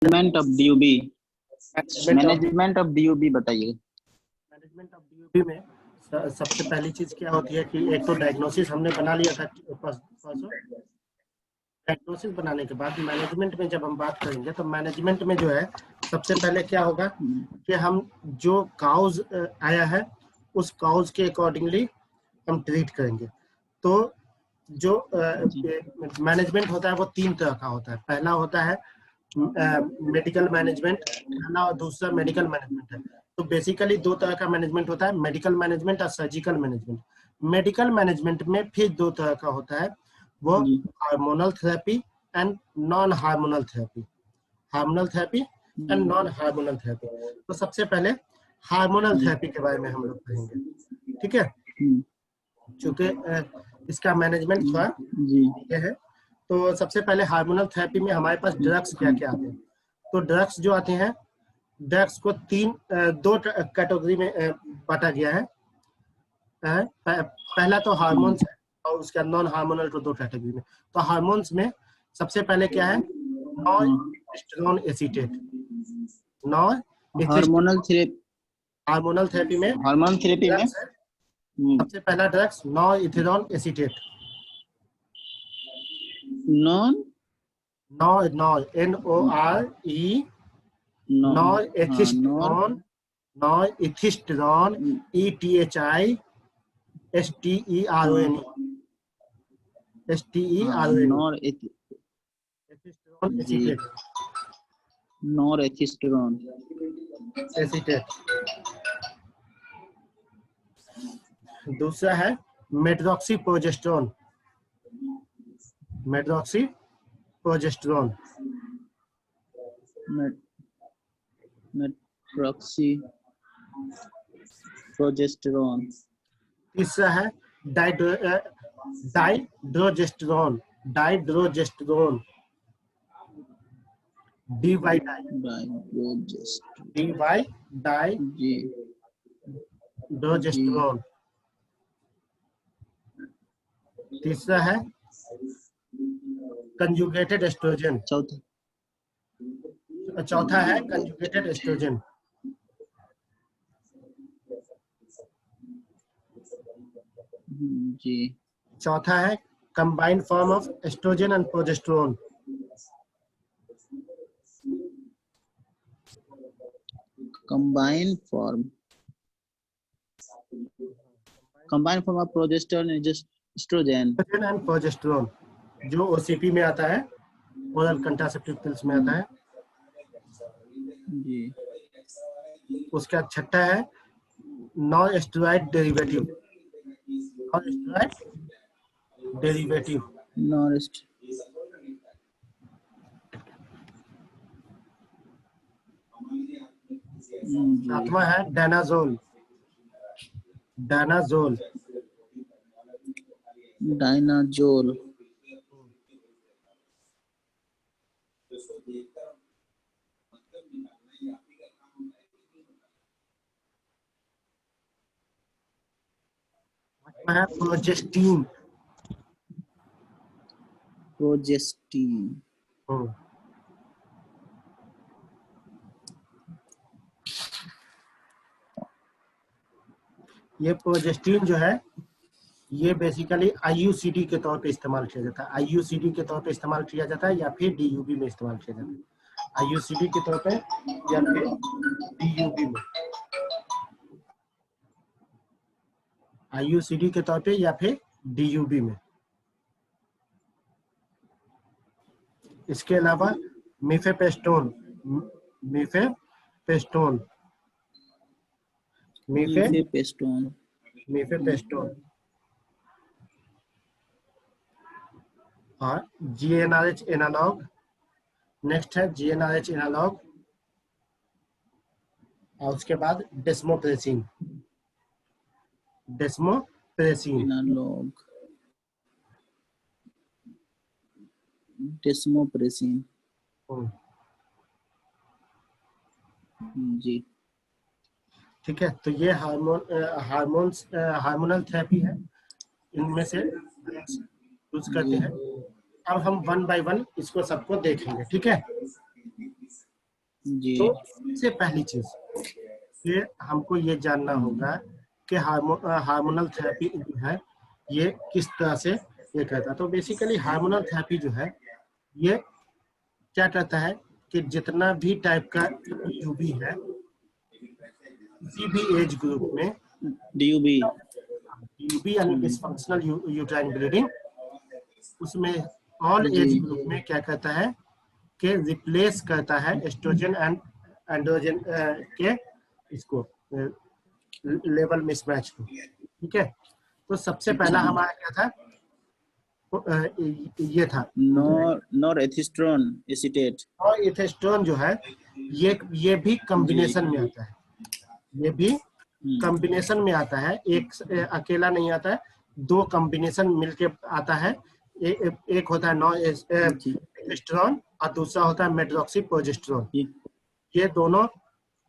Management of डीयूबी management of डीयूबी बताइए। Management of डीयूबी में सबसे पहली चीज क्या होती है कि एक तो डायग्नोसिस हमने बना लिया था। डायग्नोसिस बनाने के बाद मैनेजमेंट में जब हम बात करेंगे तो मैनेजमेंट में जो है सबसे पहले क्या होगा कि हम जो काउज आया है उस काउज के अकॉर्डिंगली हम ट्रीट करेंगे। तो जो मैनेजमेंट होता है वो 3 तरह का होता है। पहला होता है मेडिकल मैनेजमेंट, पहला और दूसरा मेडिकल मैनेजमेंट है। तो बेसिकली 2 तरह का मैनेजमेंट होता है, मेडिकल मैनेजमेंट और सर्जिकल मैनेजमेंट। मेडिकल मैनेजमेंट में फिर 2 तरह का होता है, वो hormonal therapy and non hormonal therapy. Hormonal therapy and non hormonal therapy. तो सबसे पहले हार्मोनल थेरेपी के बारे में हम लोग पढ़ेंगे, ठीक है? चूंकि इसका मैनेजमेंट थोड़ा ये है, तो सबसे पहले हार्मोनल थेरेपी में हमारे पास ड्रग्स क्या क्या आते हैं। तो ड्रग्स जो आते हैं, ड्रग्स को 2 कैटेगरी में बांटा गया है। पहला तो हार्मोन्स है और उसका नॉन हार्मोनल को 2 कैटेगरी में। तो हार्मोन्स में सबसे पहले क्या है, नॉन एसीटेट। हार्मोनल थेरेपी में सबसे पहला drugs non acetate. Non norethisterone norethisterone acetate. दूसरा है मेट्रोक्सीप्रोजेस्टेरोन। मेट्रोक्सीप्रोजेस्टेरोन। तीसरा है डाइड्रोजेस्टेरोन। डाइड्रोजेस्टेरोन। तीसरा है कंजुगेटेड एस्ट्रोजन। चौथा है कंजुगेटेड एस्ट्रोजन। जी। चौथा है combined form of estrogen and progesterone. Combined form of progesterone and estrogen and progesterone जो ओसीपी में आता है, ओरल कंट्रासेप्टिव पिल्स में आता है जी। उसका छठा है नॉन स्टेरॉइड डेरिवेटिव। सातवां है डायनाजोल। है प्रोजेस्टीन। ये प्रोजेस्टीन जो है ये बेसिकली आईयूसीडी के तौर पे इस्तेमाल किया जाता है। आईयूसीडी के तौर पे इस्तेमाल किया जाता है या फिर डीयूबी में इस्तेमाल किया जाता है। आईयूसीडी के तौर पे या फिर डीयूबी में। आईयूसीडी के तौर पे या फिर डीयूबी में। इसके अलावा मिफेपेस्टोन और जीएनआरएच एनालॉग। नेक्स्ट है जीएनआरएच एनालॉग और उसके बाद डेस्मोप्रेसिन। जी। ठीक है, तो ये हार्मोनल थेरेपी है, इनमें से यूज करते हैं। अब हम 1 बाय 1 इसको सबको देखेंगे, ठीक है? जी तो सबसे पहली चीज ये हमको ये जानना होगा कि हार्मोनल थेरेपी जो है ये किस तरह से ये करता है। तो बेसिकली हार्मोनल थेरेपी जो है ये क्या करता है कि जितना भी टाइप का यूबी है किसी भी एज ग्रुप में, DUB यूबी यानी डिसफंक्शनल यूट्राइन ब्लीडिंग, उसमें ऑल जी एज ग्रुप में क्या करता है कि रिप्लेस करता है एस्ट्रोजन एंड एंड्रोजन के इसको लेवल मिसमैच को। ठीक है, तो सबसे पहला हमारा क्या था, ये था नॉरहेस्टेरोन एसीटेट। और इथेस्टोन जो है ये भी कॉम्बिनेशन में आता है, ये भी कॉम्बिनेशन में आता है, एक अकेला नहीं आता है, दो कॉम्बिनेशन मिलके आता है। एक होता है नॉरहेस्टेरोन और दूसरा होता है मेट्रोक्सी प्रोजेस्टेरोन। ये दोनों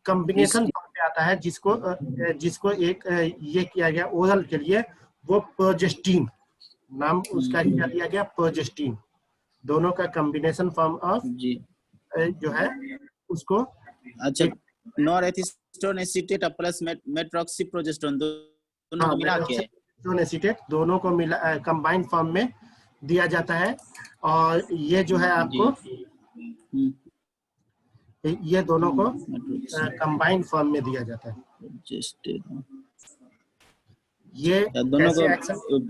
कॉम्बिनेशन पे आता है, जिसको एक ये किया गया ओरल के लिए, वो प्रोजेस्टीन नाम उसका क्या दिया गया, प्रोजेस्टीन। दोनों का कॉम्बिनेशन फॉर्म ऑफ जी जो है उसको अच्छा, नॉरहेस्टेरोन एसीटेट प्लस मेट्रोक्सीप्रोजेस्टेरोन दोनों को मिला के एसीटेट दोनों को मिला कंबाइंड फॉर्म में दिया जाता है। और ये जो है आपको ये दोनों को कंबाइंड फॉर्म में दिया जाता है। ये दोनों को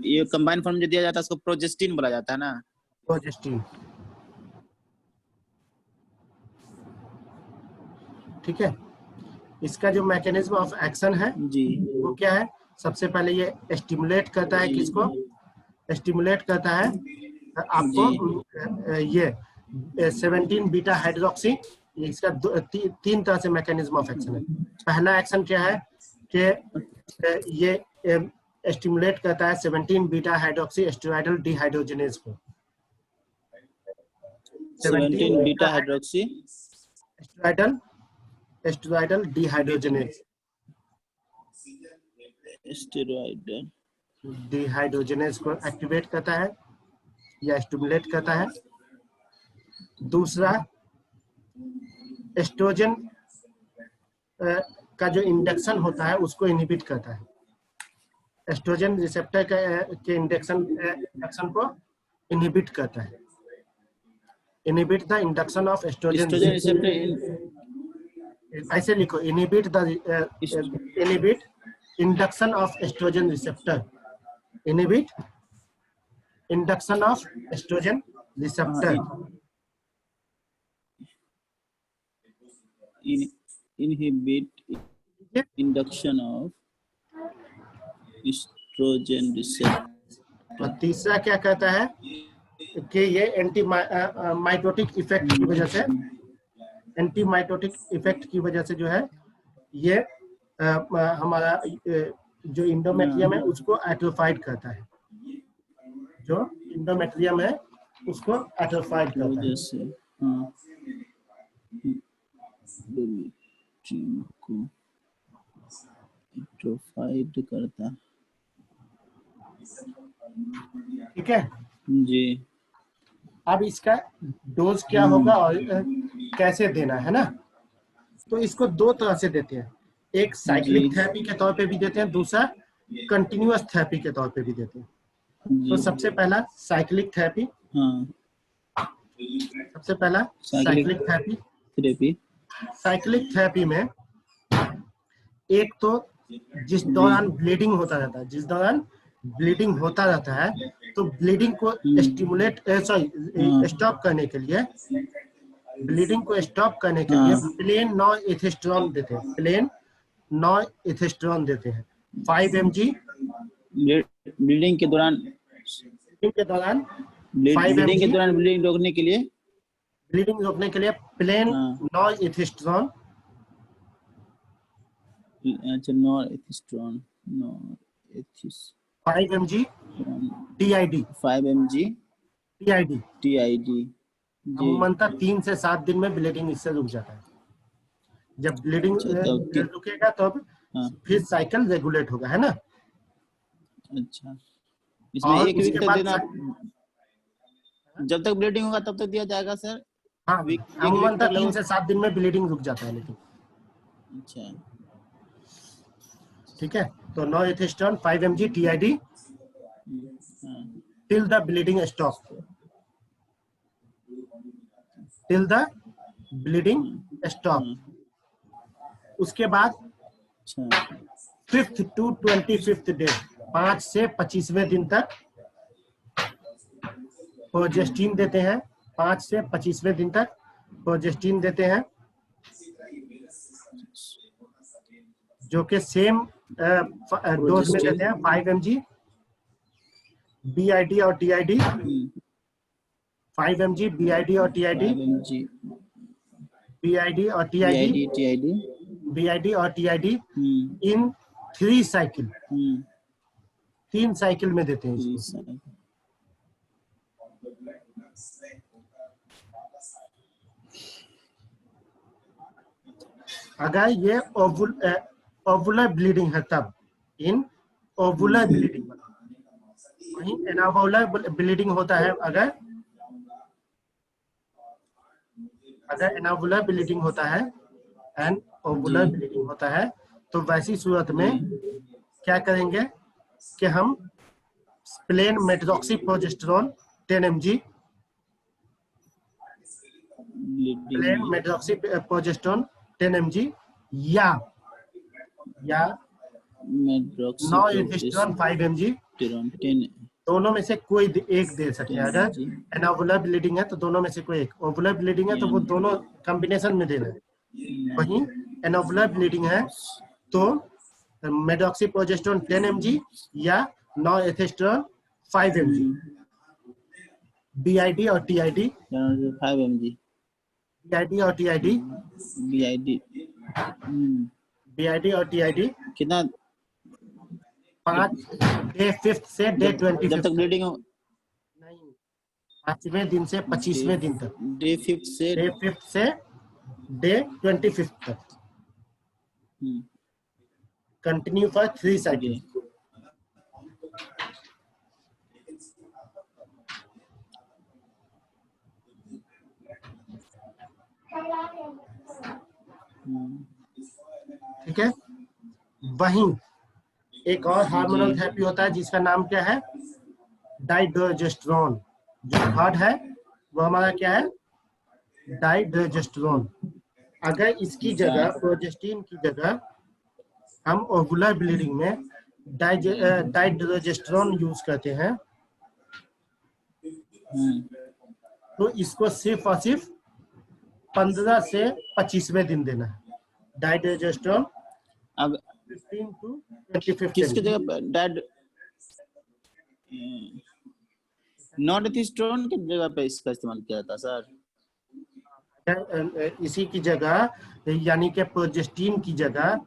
ये कंबाइंड फॉर्म में दिया जाता है, उसको प्रोजेस्टिन बोला जाता है ना, प्रोजेस्टीन। ठीक है, इसका जो मैकेनिज्म ऑफ एक्शन है जी वो क्या है, सबसे पहले ये स्टिमुलेट करता है, किसको स्टिमुलेट करता है आपको, ये 17 बीटा हाइड्रोक्सी। इसका तीन तरह से मैकेनिज्म ऑफ एक्शन है। पहला एक्शन क्या है कि ये स्टिमुलेट करता है 17 बीटा हाइड्रोक्सी एस्टेरॉयडल डिहाइड्रोजिनेज को। 17 beta hydroxy steroidal dehydrogenase steroid dehydrogenase को एक्टिवेट करता है या स्टिमुलेट करता है। दूसरा, एस्ट्रोजन का जो इंडक्शन होता है उसको इनहिबिट करता है। एस्ट्रोजन रिसेप्टर के इंडक्शन को इनहिबिट करता है। Inhibit the induction of oestrogen receptor, ऐसे लिखो, inhibit induction of oestrogen receptor, inhibit induction of oestrogen receptor. inhibit induction of estrogen receptor। और तीसरा क्या कहता है कि ये एंटी माइटोटिक इफेक्ट की वजह से, एंटी माइटोटिक इफेक्ट की वजह से जो है ये हमारा जो इंडोमेट्रियम है उसको एट्रोफाइड करता है, जो इंडोमेट्रियम है उसको एट्रोफाइड करता है। जैसे को एट्रोफाइड करता है। ठीक है जी, अब इसका डोज क्या होगा और कैसे देना है ना, तो इसको दो तरह से देते हैं, एक साइक्लिक थेरेपी के तौर पे भी देते हैं, दूसरा कंटिन्यूअस थेरेपी के तौर पे भी देते हैं। तो सबसे पहला साइक्लिक थेरेपी, सबसे पहला साइक्लिक थेरेपी। साइक्लिक थेरेपी में एक तो जिस दौरान ब्लीडिंग होता रहता है, जिस दौरान ब्लीडिंग होता रहता है तो ब्लीडिंग को स्टिमुलेट स्टॉप करने के लिए, ब्लीडिंग को स्टॉप करने के लिए प्लेन नॉरहेस्टेरोन देते हैं, प्लेन नॉरहेस्टेरोन देते हैं 5 mg ब्लीडिंग के दौरान, ब्लीडिंग रोकने के लिए, ब्लीडिंग रोकने के लिए प्लेन नॉरहेस्टेरोन, अच्छा नॉरहेस्टेरोन 5 mg TID 5 mg TID अमूमन 3 से 7 दिन में ब्लीडिंग इससे रुक जाता है। जब ब्लीडिंग रुकेगा तब फिर साइकिल रेगुलेट होगा, है ना। अच्छा, इसमें एक वीक तक देना, जब तक ब्लीडिंग होगा तब तक दिया जाएगा सर, हाँ, वीक अमूमन कर 3 से 7 दिन में ब्लीडिंग रुक जाता है लेकिन। अच्छा ठीक है, तो नो एथिस्टोन 5 mg TID हाँ, till the bleeding stop, till the bleeding stop. हाँ, उसके बाद अच्छा 5th to 25th डे, 5 से 25वें दिन तक प्रोजेस्टिन देते हैं। 5 से 25वें दिन तक प्रोजेस्टिन देते हैं, जो कि सेम डोज में देते हैं 5 mg BID और TID, 5 mg BID और TID, 5 mg BID और TID, TID BID और TID इन 3 साइकिल, 3 साइकिल में देते हैं इसको। अगर ये ओवुलर ब्लीडिंग है तब इन ओवुलर ब्लीडिंग, वहीं एनावुलर ब्लीडिंग होता है अगर एनावुलर ब्लीडिंग होता है एंड ओवुलर ब्लीडिंग होता है, तो वैसी सूरत में क्या करेंगे कि हम प्लेन मेट्रोक्सीप्रोजेस्टेरोन 10 mg, प्लेन मेट्रोक्सीप्रोजेस्टेरोन 10 mg या नो एथिस्टोन 5 mg, दोनों में से कोई एक दे सकते हैं। अगर एनावुलर ब्लीडिंग है तो दोनों में से कोई एक, ओवुलर ब्लीडिंग है तो वो दोनों कॉम्बिनेशन में देना है। वहीं एनावुलर ब्लीडिंग है तो मेट्रोक्सीप्रोजेस्टेरोन 10 mg या नो एथिस्टोन 5 mg, BID और TID, 5 mg BID और TID, BID और TID कितना डे 5th से डे 25 जब तक ब्लीडिंग हो, नहीं, 5वें दिन से 25वें दिन तक, डे 5 से डे 5th से डे 25 तक कंटिन्यू फॉर 3 साइकिल। ठीक है, वहीं एक और हार्मोनल थेरेपी होता है जिसका नाम क्या है, डाइड्रोजेस्टेरोन। जो थर्ड है वो हमारा क्या है, डाइड्रोजेस्टेरोन। अगर इसकी जगह प्रोजेस्टिन की जगह हम ओवुलर ब्लीडिंग में डाइड्रोजेस्टेरोन यूज करते हैं, तो इसको सिर्फ और सिर्फ 15 से 25वें दिन देना है डाइड्रोजेस्टेरोन। अब 15 to 25 किसकी जगह डैड नॉन एथिस्टोन की जगह पे इसका इस्तेमाल किया जाता सर? इसी की जगह यानी कि प्रोजेस्टिन की जगह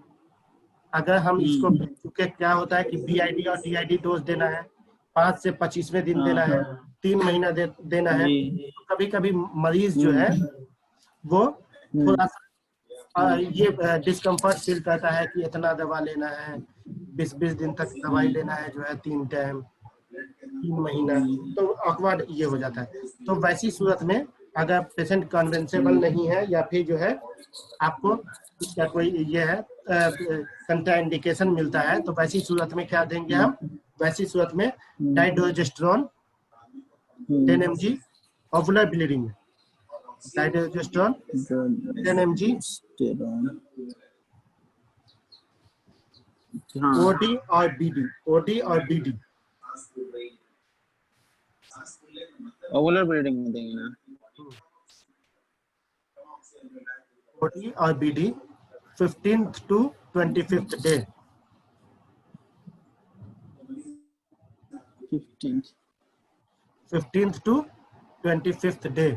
अगर हम इसको, क्योंकि क्या होता है कि BID और TID डोज देना है, 5 से 25वें दिन देना है, 3 महीना देना है, तो कभी कभी मरीज जो है वो थोड़ा सा ये डिस्कम्फर्ट फील करता है कि इतना दवा लेना है, 20 दिन तक दवाई लेना है जो है 3 टाइम 3 महीना, तो ऑकवर्ड ये हो जाता है। तो वैसी सूरत में अगर पेशेंट कन्वेंसेबल नहीं है या फिर जो है आपको क्या कोई ये है कंट्राइंडिकेशन मिलता है, तो वैसी सूरत में क्या देंगे हम, वैसी सूरत में डाइड्रोजेस्टेरोन 10 mg ओवुलर ब्लीडिंग में, डाइड्रोजेस्टेरोन 10 mg OD और BD, OD और BD ओवुलर ब्लीडिंग में देंगे ना, OD और BD 15th to 25th day, 15th to 25th day.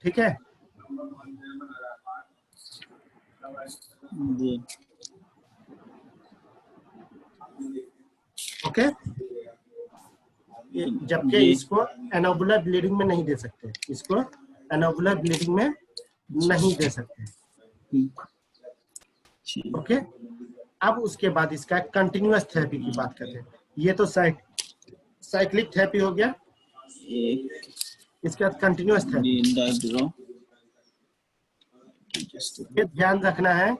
ठीक है जी, ओके। जबकि इसको एनोबुलर ब्लीडिंग में नहीं दे सकते, इसको एनोबुलर ब्लीडिंग में नहीं दे सकते। ओके, अब उसके बाद इसका कंटिन्यूअस थेरेपी की बात करते हैं। ये तो साइक्लिक थेरेपी हो गया, एक इसके बाद कंटिन्यूअस थेरेपी। डाइड्रो ये ध्यान रखना है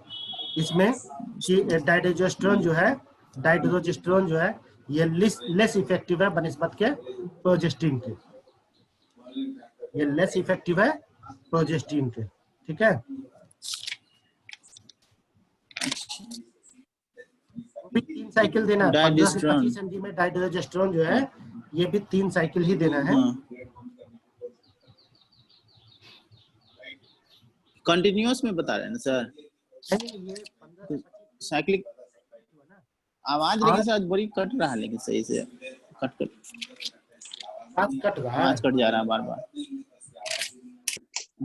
इसमें कि डाइड्रोजेस्टेरोन जो है ये लेस इफेक्टिव है बनिस्बत के प्रोजेस्टिन के। ये लेस इफेक्टिव है प्रोजेस्टिन के, ठीक है। वो भी 3 साइकिल देना है, 15 से डाइड्रोस्टेरोन 25 mg में डाइड्रोजेस्टेरोन जो है ये भी 3 साइकिल ही देना है। कंटिन्यूअस में बता रहे हैं ना सर? नहीं, ये 15 से 25 साइक्लिक आवाज लेकिन सर बड़ी कट रहा है, लेकिन सही से कट कट रहा है। आवाज कट जा रहा है बार बार।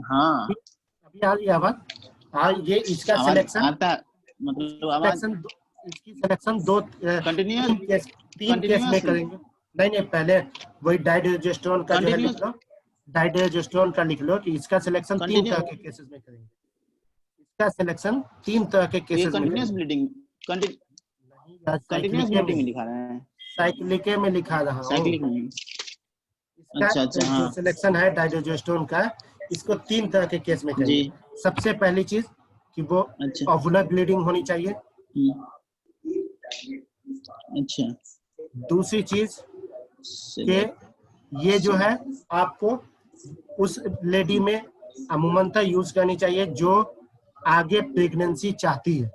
हाँ अभी आ रही है आवाज। ये इसका सिलेक्शन आता है, मतलब आवाज इसकी सिलेक्शन दो तीन केस में करेंगे। नहीं, पहले वही डाइड्रोजेस्टेरोन का जो है लिख लो, डाइड्रोजेस्टेरोन का लिख लो कि इसका सिलेक्शन 3 तरह के केसेस में करेंगे। इसका सिलेक्शन 3 तरह के केसेस में कंटिन्यूअस ब्लीडिंग, कंटिन्यूअस ब्लीडिंग लिखा रहे हैं, साइक्लिक में लिखा रहा हूँ। साइक्लिक में इसका जो सिलेक्शन है डाइड्रोजेस्टेरोन का, इसको 3 तरह के केस में करेंगे। सबसे पहली चीज कि वो ओवुलर ब्लीडिंग होनी चाहिए। अच्छा। दूसरी चीज कि ये जो है आपको उस लेडी में अमूमनतः यूज करनी चाहिए जो आगे प्रेगनेंसी चाहती है।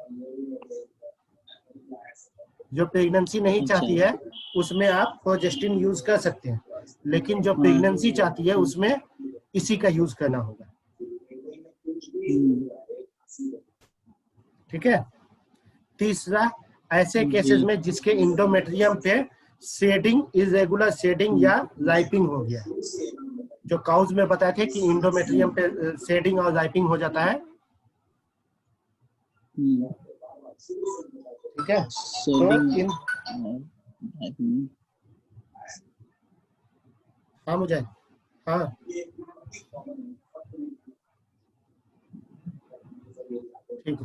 जो प्रेगनेंसी नहीं चाहती है उसमें आप प्रोजेस्टिन यूज कर सकते हैं, लेकिन जो प्रेगनेंसी चाहती है उसमें इसी का यूज करना होगा, ठीक है। तीसरा, ऐसे केसेस में जिसके इंडोमेट्रियम पे शेडिंग, इरेगुलर शेडिंग या राइपिंग हो गया, जो काउज में बताए थे कि इंडोमेट्रियम पे शेडिंग और राइपिंग हो जाता है, ठीक है। तो हाँ मुझे हाँ ठीक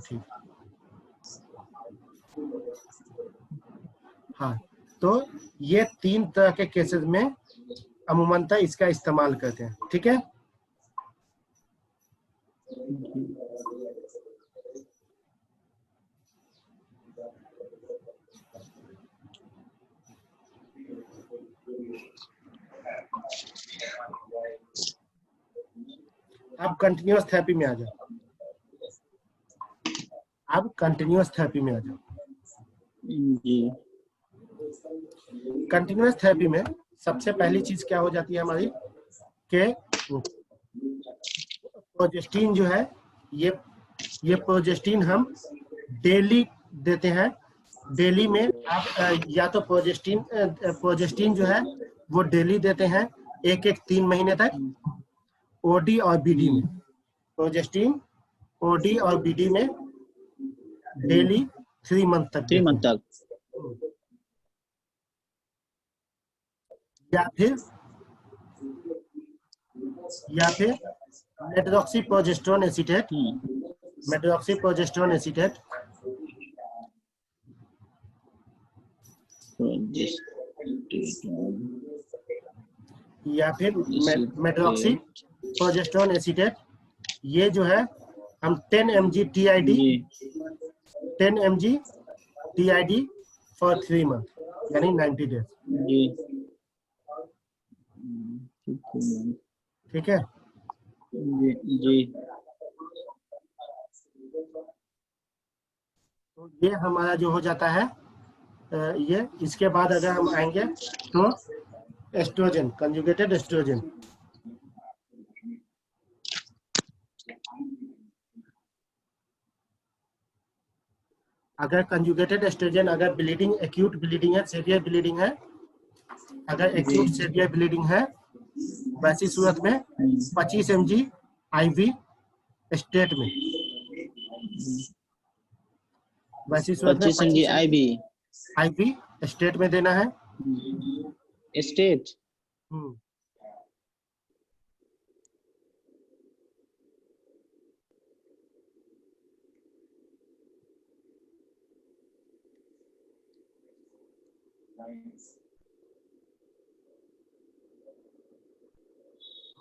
हाँ, तो ये 3 तरह के केसेस में अमूमनतः इसका इस्तेमाल करते हैं, ठीक है। अब कंटिन्यूअस थेरेपी में आ जाओ। कंटिन्यूअस थेरेपी में सबसे पहली चीज क्या हो जाती है हमारी कि प्रोजेस्टिन जो है ये प्रोजेस्टिन हम डेली देते हैं। डेली में आप या तो प्रोजेस्टिन जो है वो डेली देते हैं 3 महीने तक, ओडी और बीडी में। प्रोजेस्टिन ओडी और बीडी में डेली 3 मंथ तक या फिर मेटरॉक्सीप्रोजेस्टेरोन एसीटेट या फिर मेटरॉक्सीप्रोजेस्टेरोन एसीटेट। ये जो है हम 10 mg TID फॉर 3 मंथ यानी 90 डेज, ठीक है जी। तो ये हमारा जो हो जाता है ये। इसके बाद अगर हम आएंगे तो एस्ट्रोजन, कंजुगेटेड एस्ट्रोजन। अगर कंजुगेटेड एस्ट्रोजन, अगर ब्लीडिंग एक्यूट ब्लीडिंग है, सेवियर ब्लीडिंग है, अगर एक्यूट सेवियर ब्लीडिंग है, वैसी सूरत में 25 mg IV स्टेट में, वैसी सूरत में 25 mg IV स्टेट में देना है। स्टेट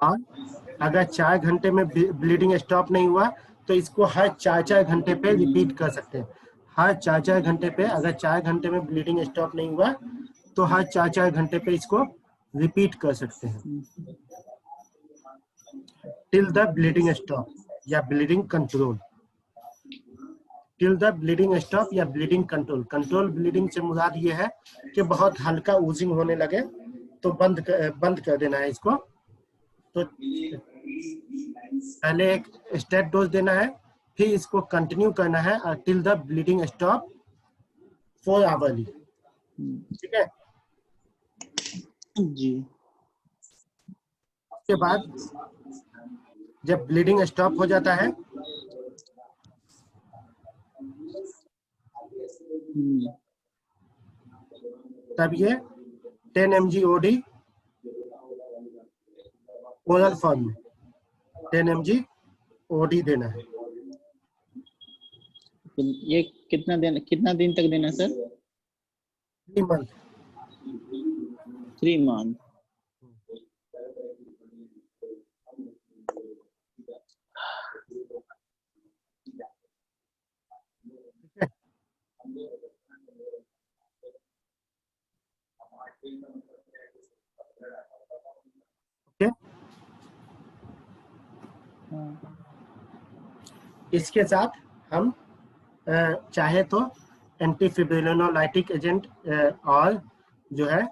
और अगर 4 घंटे में ब्लीडिंग स्टॉप नहीं हुआ तो इसको हर 4-4 घंटे पे रिपीट कर सकते हैं। हर 4-4 घंटे पे, अगर 4 घंटे में ब्लीडिंग स्टॉप नहीं हुआ तो हर 4-4 घंटे पे इसको रिपीट कर सकते हैं टिल द ब्लीडिंग स्टॉप या bleeding control. Till the bleeding stop या ब्लीडिंग कंट्रोल। कंट्रोल ब्लीडिंग से मुराद ये है कि बहुत हल्का ऊजिंग होने लगे तो बंद कर देना है इसको। तो पहले एक स्टेट डोज देना है, फिर इसको कंटिन्यू करना है till the bleeding stop 4 hourly. ठीक है जी। उसके बाद जब ब्लीडिंग स्टॉप हो जाता है तब ये 10 mg OD ओरल फॉर्म में 10 mg OD देना है। ये कितना दिन तक देना सर? 3 मंथ। 3 मंथ। ओके। इसके साथ हम चाहे तो एंटीफिब्रिनोलाइटिक एजेंट और जो है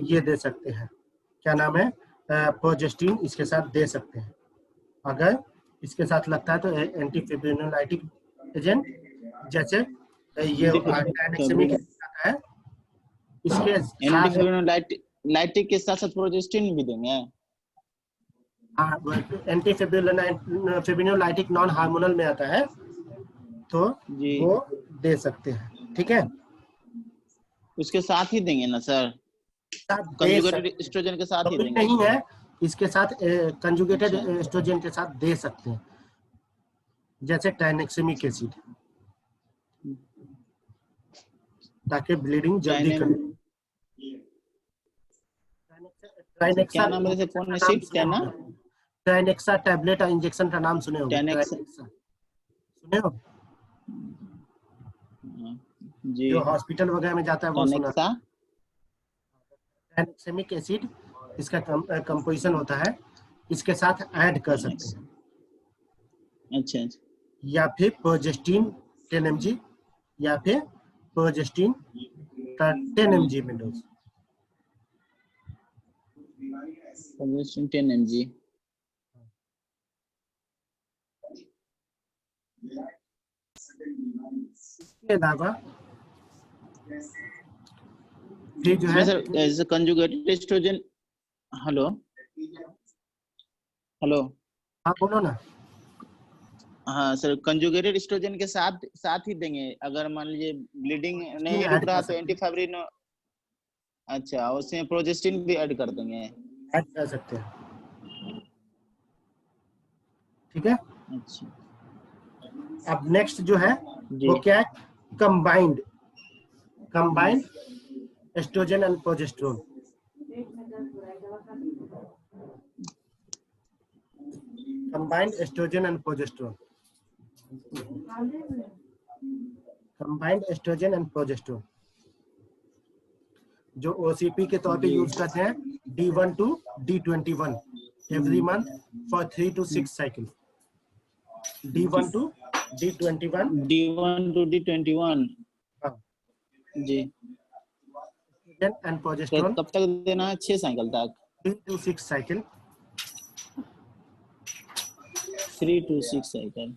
ये दे सकते हैं, क्या नाम है, प्रोजेस्टिन इसके साथ दे सकते हैं। अगर इसके साथ लगता है तो एंटीफिब्रिनोलाइटिक एजेंट जैसे ये टाइनेक्सेमी के साथ है, इसके साथ लाइटिक के साथ प्रोजेस्टिन भी देंगे। एंटीफिब्रिनोलाइटिक नॉन हार्मोनल में आता है तो वो दे सकते हैं। ठीक है, उसके साथ ही देंगे ना सर? कंजुगेटेड एस्ट्रोजन के साथ ही देंगे? नहीं है, इसके साथ कंजुगेटेड एस्ट्रोजन के साथ दे सकते हैं, जैसे टाइनेक्सेमिक एसिड, ताकि ब्लीडिंग जल्दी करे। क्या नाम है? कौन एसिड? क्या नाम? टाइनेक्सा टैबलेट और इंजेक्शन का नाम सुने होंगे। सुने हो जी, जो हॉस्पिटल वगैरह में जाता है वो सुना। टाइनेक्सेमिक एसिड इसका कंपोजिशन होता है, इसके साथ ऐड कर सकते हैं। अच्छा। या फिर प्रोजेस्टिन 10 mg या फिर प्रोजेस्टिन का 10 mg में डोज। Progestin 10 mg। इसके अलावा ये जो है sir as conjugated estrogen. Hello. हाँ बोलो ना। हाँ सर, कंजुगेटेड एस्ट्रोजन के साथ ही देंगे। अगर मान लीजिए ब्लीडिंग नहीं रुक रहा तो एंटीफाइब्रिनो, अच्छा, उसमें प्रोजेस्टिन भी ऐड कर देंगे। ऐड कर सकते हैं। ठीक है। अच्छा। अब नेक्स्ट जो है वो क्या है, combined estrogen and progesterone. Combined estrogen and progesterone. Combined estrogen and progesterone जो ओसीपी के तौर पे यूज करते हैं, D1 to D21 every month for 3 to 6 cycle. D1 to D21 हाँ जी। एंड प्रोजेस्टेरोन कब तक देना है? 6 साइकिल तक। 3 to 6 साइकिल। 3 to 6 cycle.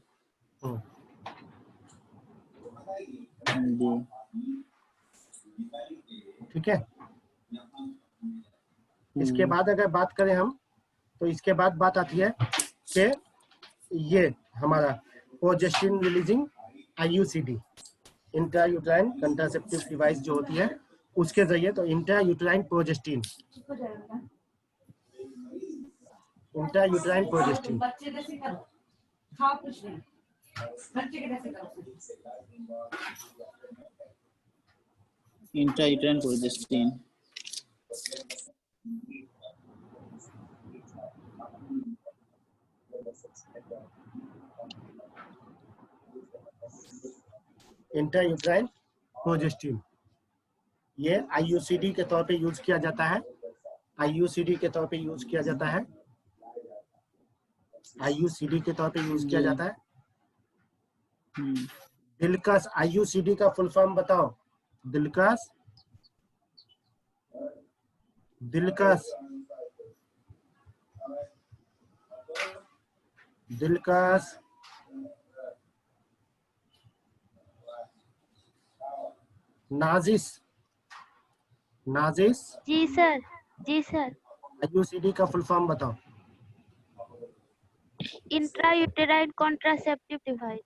जी। ठीक है। इसके बाद अगर बात करें हम तो इसके बाद बात आती है कि ये हमारा progestin releasing IUCD intrauterine contraceptive device जो होती है उसके जरिए, तो intrauterine progestin intrauterine progestin. Intrauterine progestin ये आईयूसीडी के तौर पे यूज किया जाता है। आईयूसीडी के तौर पे यूज किया जाता है। आईयूसीडी के तौर पे यूज किया जाता है। दिलकश, आईयूसीडी का फुल फॉर्म बताओ। दिलकश, दिलकश, दिलकश, नाजिस, नाजिस। जी सर, जी सर। आईयूसीडी का फुल फॉर्म बताओ। Intrauterine contraceptive device.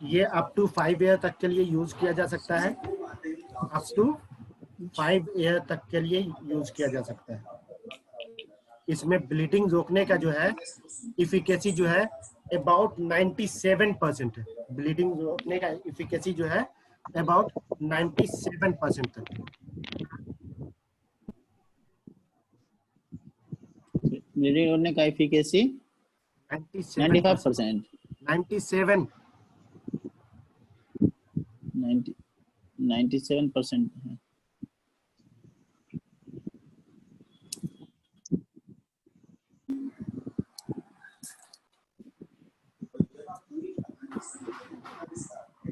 ये अप टू 5 ईयर तक के लिए यूज किया जा सकता है। अप टू 5 ईयर तक के लिए यूज किया जा सकता है। इसमें ब्लीडिंग रोकने का जो है इफिकेसी जो है अबाउट 97% है। ब्लीडिंग रोकने का इफिकेसी जो है अबाउट 97% तक। ब्लीडिंग रोकने का एफिकेसी 95%। 97 97% है।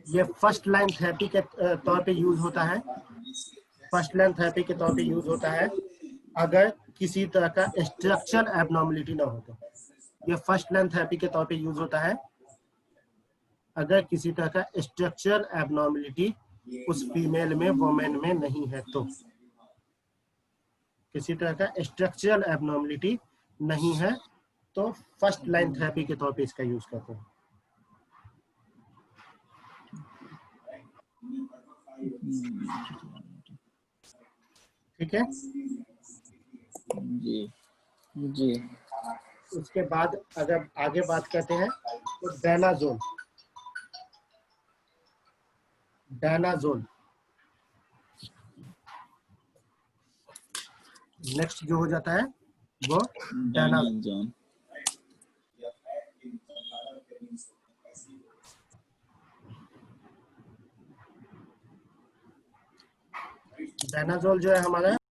ये फर्स्ट लाइन थेरेपी के तौर पे यूज होता है। फर्स्ट लाइन थेरेपी के तौर पे यूज होता है अगर किसी तरह का स्ट्रक्चरल एबनॉर्मलिटी ना हो तो। ये फर्स्ट लाइन थेरेपी के तौर पे यूज होता है अगर किसी तरह का स्ट्रक्चरल एबनॉर्मलिटी उस फीमेल में, वुमेन में नहीं है तो। किसी तरह का स्ट्रक्चरल एबनॉर्मलिटी नहीं है तो फर्स्ट लाइन थेरेपी के तौर पे इसका यूज करते हैं। ठीक है जी जी। उसके बाद अगर आगे बात करते हैं तो डायनाजोल। डायनाजोल नेक्स्ट जो हो जाता है वो डायनाजोल। डायनाजोल जो है हमारा